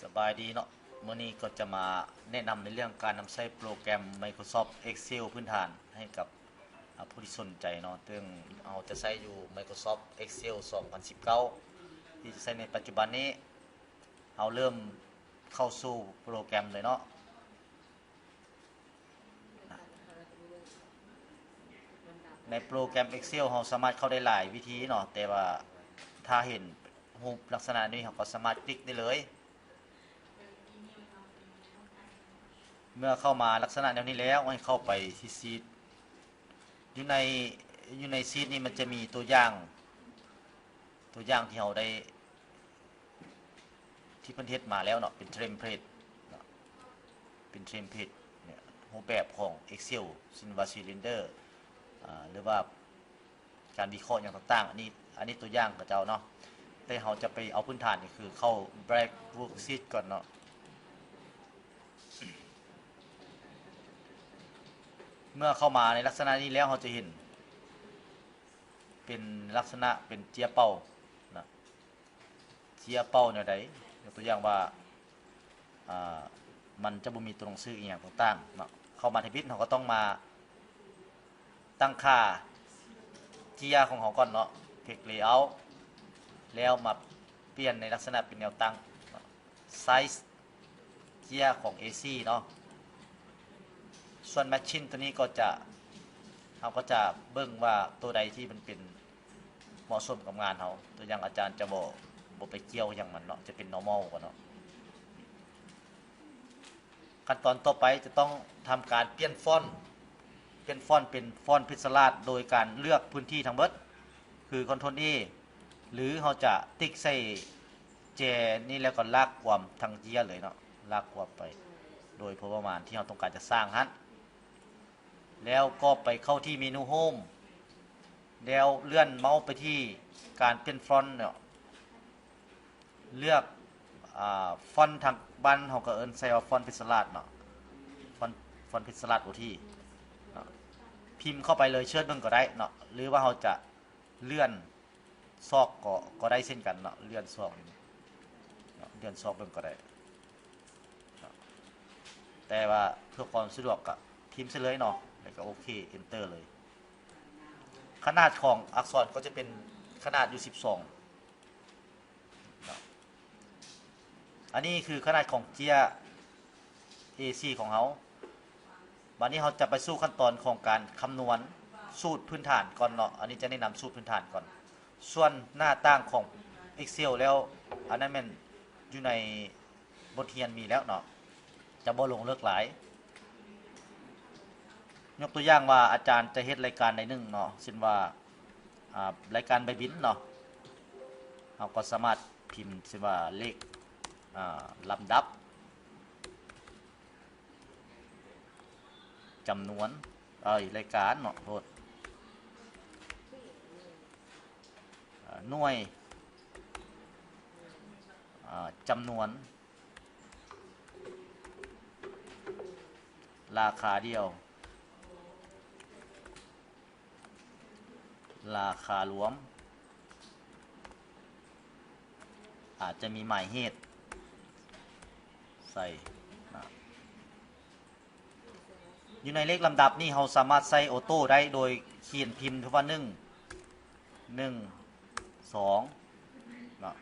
สบายดีเนาะมื้อนี้ก็จะมาแนะนำในเรื่องการนำใช้โปรแกรม Microsoft Excel พื้นฐานให้กับผู้ที่สนใจเนาะซึ่งเอาจะใช้อยู่ Microsoft Excel 2019ที่จะใช้ในปัจจุบันนี้เอาเริ่มเข้าสู่โปรแกรมเลยเนาะในโปรแกรม Excel เราสามารถเข้าได้หลายวิธีเนาะแต่ว่าถ้าเห็นรูปลักษณะนี้เราก็สามารถคลิกได้เลยเมื่อเข้ามาลักษณะแนวนี้แล้วให้เข้าไปที่ซีทอยู่ในซีทนี้มันจะมีตัวอย่างที่เราได้ที่เพิ่นเฮ็ดมาแล้วเนาะเป็นเทมเพลตเนี่ยรูปแบบของ Excel ซินวาซิลินเดอร์หรือว่าการวิเคราะห์อย่างต่างๆอันนี้ตัวอย่างกับเจ้าเนาะแต่เราจะไปเอาพื้นฐานนี่คือเข้า Black Worksheet ก่อนเนาะเมื่อเข้ามาในลักษณะนี้แล้วเราจะเห็นเป็นลักษณะเป็นเจียเป้านะเจียเป้าเนี่ยใดยกตัวอย่างว่ามันจะบ่มีตัวหนังสืออีกอย่างต่างๆเนาะเข้ามาในบิทเราก็ต้องมาตั้งค่าเจียของเขาก่อนเนาะเทคเลเยอร์แล้วมาเปลี่ยนในลักษณะเป็นแนวตั้งไซส์เจียของ AC เนาะส่วนแมชชีนตัวนี้ก็จะเราก็จะเบิ่งว่าตัวใดที่มันเป็นเหมาะสมกับงานเราตัวอย่างอาจารย์จะบ่ไปเกี่ยวอย่างมันเนาะจะเป็น normal ก่อนเนาะขั้นตอนต่อไปจะต้องทำการเปลี่ยนฟอนต์เป็นฟอนต์พิศราชโดยการเลือกพื้นที่ทั้งหมดคือ Ctrl A หรือเราจะติ๊กใส่แจนี่แล้วก็ลากความทั้งเจียเลยเนาะลากความไปโดยประมาณที่เราต้องการจะสร้างฮั่นแล้วก็ไปเข้าที่เมนูโฮมแล้วเลื่อนเมาส์ไปที่การเปลี่ยนฟอนต์เนาะเลือกฟอนต์ทางบ้านเราก็เอิ้นใส่ว่าฟอนต์พิศราชเนาะฟอนต์พิศราชโอทีพิมพ์เข้าไปเลยเชิญเบิ่งก็ได้เนาะหรือว่าเราจะเลื่อนซอกก็ได้เช่นกันเนาะเลื่อนซอกเบิ่งก็ได้แต่ว่าเพื่อความสะดวกก็พิมพ์เลยเนาะแล้วก็โอเค enter เลยขนาดของอักษรก็จะเป็นขนาดอยู่12อันนี้คือขนาดของเจีย AC ของเขาวันนี้เราจะไปสู่ขั้นตอนของการคำนวณสูตรพื้นฐานก่อนเนาะอันนี้จะแนะนำสูตรพื้นฐานก่อนส่วนหน้าต่างของ Excel แล้วอันนั้นมันอยู่ในบทเรียนมีแล้วเนาะจะบ่ลงเลิกหลายยกตัวอย่างว่าอาจารย์จะเฮ็ดรายการใดหนึ่งเนาะเช่นว่ารายการใบบินเนาะเราก็สามารถพิมพ์เช่นว่าเลขลำดับจำนวนรายการเนาะโทษหน่วยจำนวนราคาเดียวราคารวมอาจจะมีหมายเหตุใส่อยู่ในเลขลำดับนี่เราสามารถใส่ออโต้ได้โดยเขียนพิมพ์ว่า1 2เนาะ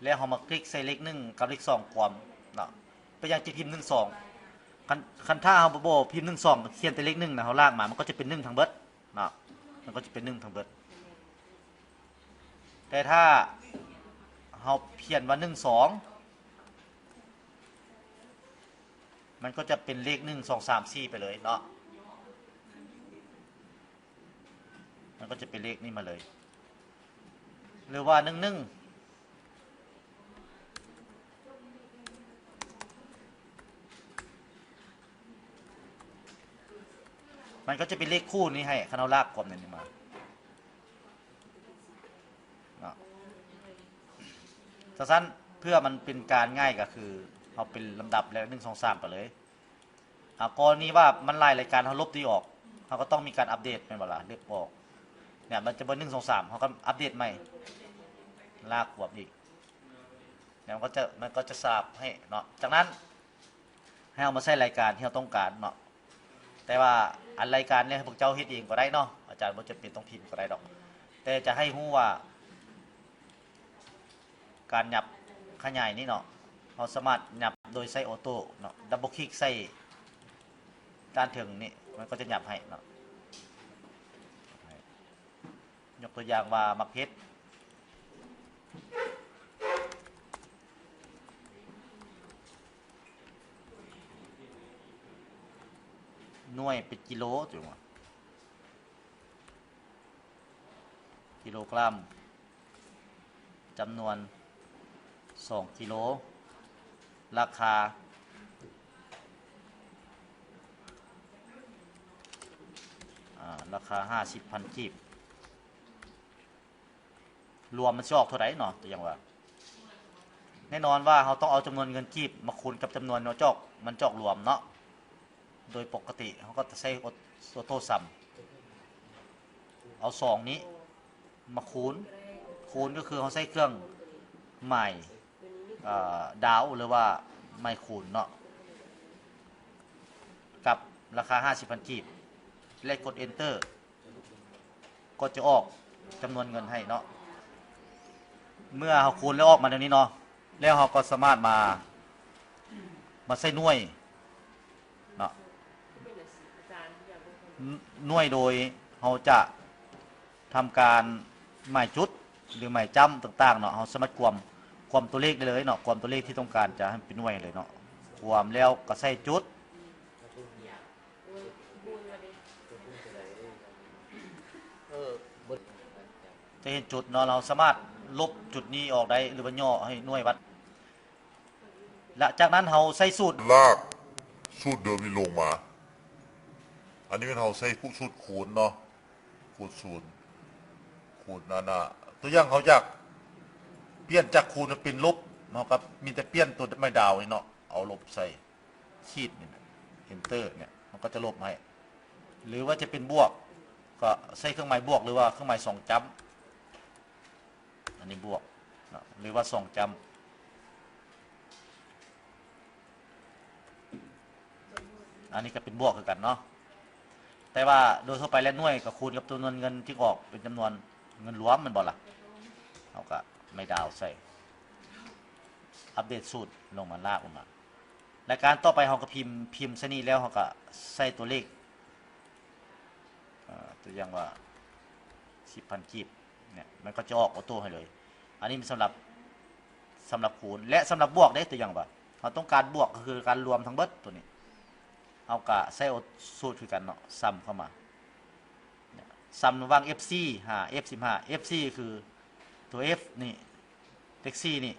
แล้วเรามาคลิกใส่เลข1กับเลข2ความเนาะไปยังจะพิมพ์1 2คันถ้าเราบ่พิมพ์1 2เขียนแต่เลข1นะเราลากมามันก็จะเป็น1ทั้งเบิดเนาะมันก็จะเป็น1ทั้งเบิดแต่ถ้าเราเขียนว่า1 2มันก็จะเป็นเลข1 2 3 4ไปเลยเนาะมันก็จะเป็นเลขนี้มาเลยหรือว่า11มันก็จะเป็นเลขคู่นี้ให้คันเอาลากกลมนี่มาสั้นเพื่อมันเป็นการง่ายก็คือเอาเป็นลำดับแล้ว1 2 3ไปเลยกรณีว่ามันรายการเขาลบที่ออกเขาก็ต้องมีการอัปเดตเป็นเวลาเรียบออกเนี่ยมันจะเป็น1 2 3เขาก็อัปเดตใหม่ลากขวบอีก เนี่ยมันก็จะสลับให้เนาะจากนั้นให้เอามาใส่รายการที่เราต้องการเนาะแต่ว่าอันรายการเนี่ยพวกเจ้าเฮ็ดเองก็ได้เนาะอาจารย์บ่จำเป็นต้องพิมพ์ก็ได้ดอกแต่จะให้รู้ว่าการหยับขยายนี่เนาะเราสามารถหยับโดยใช้ออโต้เนาะดับเบิลคลิกใส่ด้านถึงนี่มันก็จะหยับให้เนาะยกตัวอย่างว่ามักเพชรหน่วยเป็นกิโลถูกไหมกิโลกรัมจำนวน2กิโลราคา50,000 กีบรวมมันจะออกเท่าไหร่เนาะตัวอย่างว่าแน่นอนว่าเราต้องเอาจำนวนเงินกีบมาคูณกับจำนวนมันจอกรวมเนาะโดยปกติเขาก็จะใช้ออโต้ซัมเอา2นี้มาคูณก็คือเขาใช้เครื่องหมายดาวหรือว่าไมคูณเนาะกับราคา 50,000 กีบและกด Enter ก็จะออกจำนวนเงินให้เนาะเมื่อเราคูณแล้วออกมาแบบนี้เนาะแล้วเราก็สามารถมาใส่หน่วยเนาะหน่วยโดยเราจะทำการหมายจุดหรือหมายจ้ำต่างๆเนาะเราสามารถความตัวเลขได้เลยเนาะความตัวเลขที่ต้องการจะให้เป็นหน่วยเลยเนาะความแล้วก็ใส่จุดจะเห็นจุดเนาะเราสามารถลบจุดนี้ออกได้หรือว่าย่อให้หน่วยวัดและจากนั้นเราใส่สูตรลากสูตรเดิมนี่ลงมาอันนี้เป็นเราใส่ผู้สูตรคูณเนาะคูณศูนย์คูณนาตัวอย่างเขาอยากเปลี่ยนจากคูณเป็นลบเนาะครับมีแต่เปลี่ยนตัวไม่ดาวนี่เนาะเอาลบใส่ขีดนี่ Enter เนี่ยมันก็จะลบให้หรือว่าจะเป็นบวกก็ใช้เครื่องหมายบวกหรือว่าเครื่องหมาย2จั๊มอันนี้บวกนะหรือว่า2จั๊มอันนี้ก็เป็นบวกคือกันเนาะแต่ว่าโดยทั่วไปแล้วหน่วยกับคูณกับจำนวนเงินที่ออกเป็นจำนวนเงินรวมมันบ่ล่ะเอาก็ไม่ดาวใส่อัปเดตสูตรลงมาลากลงมารายการต่อไปเราก็พิมพ์ซะนี่แล้วเราก็ใส่ตัวเลขตัวอย่างว่า 10,000 กีบเนี่ยมันก็จะออกออโต้ให้เลยอันนี้เป็นสำหรับคูณและสำหรับบวกได้ตัวอย่างว่าเราต้องการบวกก็คือการรวมทั้งเบิดตัวนี้เอากะใส่สูตรคือกันเนาะซัมเข้ามาซัมระหว่าง FC F15 FC คือตัว F นี่เท็กซี่นี่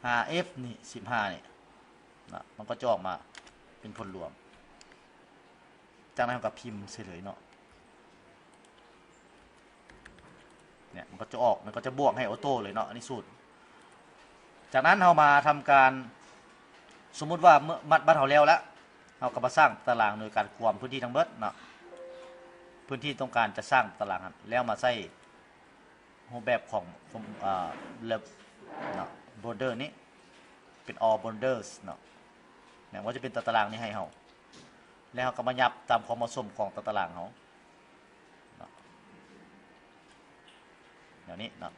5F นี่15นี่นะมันก็จะออกมาเป็นผลรวมจากนั้นก็พิมพ์เฉลยเนาะเนี่ยมันก็จะออกมันก็จะบวกให้ออโต้เลยเนาะอันนี้สูตรจากนั้นเรามาทำการสมมุติว่าเมื่อมัดบัตรเราแล้วเราก็มาสร้างตารางโดยการควมพื้นที่ทั้งเบิดเนาะพื้นที่ต้องการจะสร้างตารางแล้วมาใส่รูปแบบของเล็บเนาะ border นี้เป็น all borders เนาะเนี่ยว่าจะเป็นตารางนี้ให้เราแล้วเราก็มายับตามความเหมาะสมของตารางเขาเนาะอย่างนี้เนาะ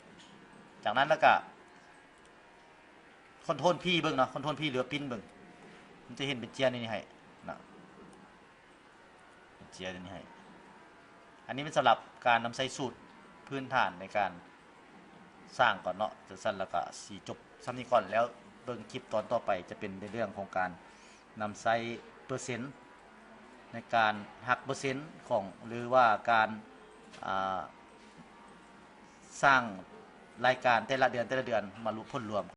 จากนั้นแล้วก็คอนโทรลพี่เบิ่งเนาะคอนโทรลพี่เหลือปิ้นเบิ่งมันจะเห็นเป็นเจียนนี่ให้นะเจียนนี่ให้อันนี้เป็นสำหรับการนำใส่สูตรพื้นฐานในการสร้างก่อนเนาะจะสั้นแล้วก็สีจบซ้ำนี้ก่อนแล้วเบิ่งคลิปตอนต่อไปจะเป็นในเรื่องของการนำใส่เปอร์เซ็นต์ในการหักเปอร์เซ็นต์ของหรือว่าการสร้างรายการแต่ละเดือนมารู้ผลรวม